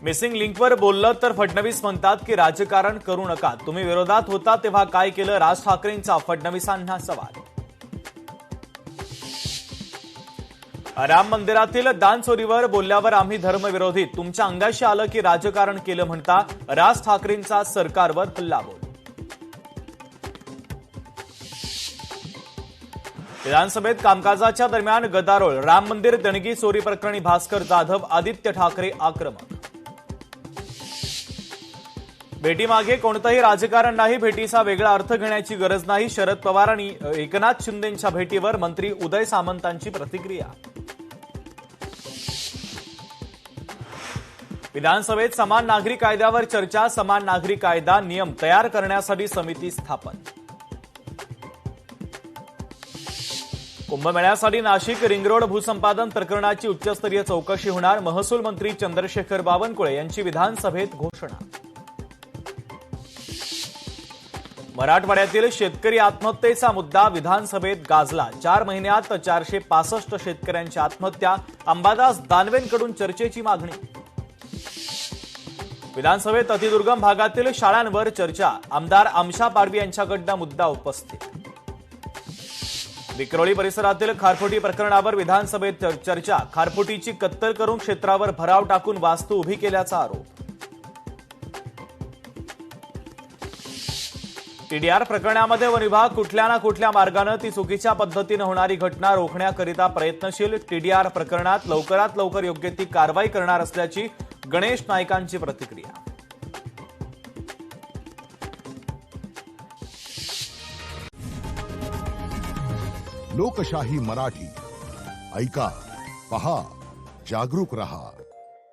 Missing लिंकवर बोललं तर फडणवीस म्हणतात की राजकारण करू नका, तुम्ही विरोधात होता तेव्हा काय केलं, राज ठाकरेंचा फडणवीसांना सवाल. राम मंदिरातील दान चोरीवर बोलल्यावर आम्ही धर्मविरोधी, तुमच्या अंगाशी आलं की राजकारण केलं म्हणता राज ठाकरेंचा सरकारवर हल्लाबोल. विधानसभेत कामकाजाच्या दरम्यान गदारोळ, राम मंदिर देणगी चोरी प्रकरणी भास्कर जाधव, आदित्य ठाकरे आक्रमक. भेटीमागे कोणतंही राजकारण नाही, भेटीचा वेगळा अर्थ घेण्याची गरज नाही, शरद पवार आणि एकनाथ शिंदेंच्या भेटीवर मंत्री उदय सामंतांची प्रतिक्रिया. विधानसभेत समान नागरी कायद्यावर चर्चा, समान नागरी कायदा नियम तयार करण्यासाठी समिती स्थापन. कुंभमेळ्यासाठी नाशिक रिंगरोड भूसंपादन प्रकरणाची उच्चस्तरीय चौकशी होणार, महसूल मंत्री चंद्रशेखर बावनकुळे यांची विधानसभेत घोषणा. मराठवाड्यातील शेतकरी आत्महत्येचा मुद्दा विधानसभेत गाजला, 4 महिन्यात 465 शेतकऱ्यांच्या आत्महत्या, अंबादास दानवेंकडून चर्चेची मागणी. विधानसभेत अतिदुर्गम भागातील शाळांवर चर्चा, आमदार आमशा पारवी यांच्याकडनं मुद्दा उपस्थित. विक्रोळी परिसरातील खारफुटी प्रकरणावर विधानसभेत चर्चा, खारफुटीची कत्तल करून क्षेत्रावर भराव टाकून वास्तू उभी केल्याचा आरोप. टीडीआर प्रकरणामध्ये वन विभाग कुठल्या ना कुठल्या मार्गाने ती चुकीच्या पद्धतीने होणारी घटना रोखण्याकरिता प्रयत्नशील, टीडीआर प्रकरणात लवकरात लवकर योग्य ती कारवाई करणार असल्याची गणेश नाईकांची प्रतिक्रिया. लोकशाही मराठी ऐका, पहा, जागरूक रहा.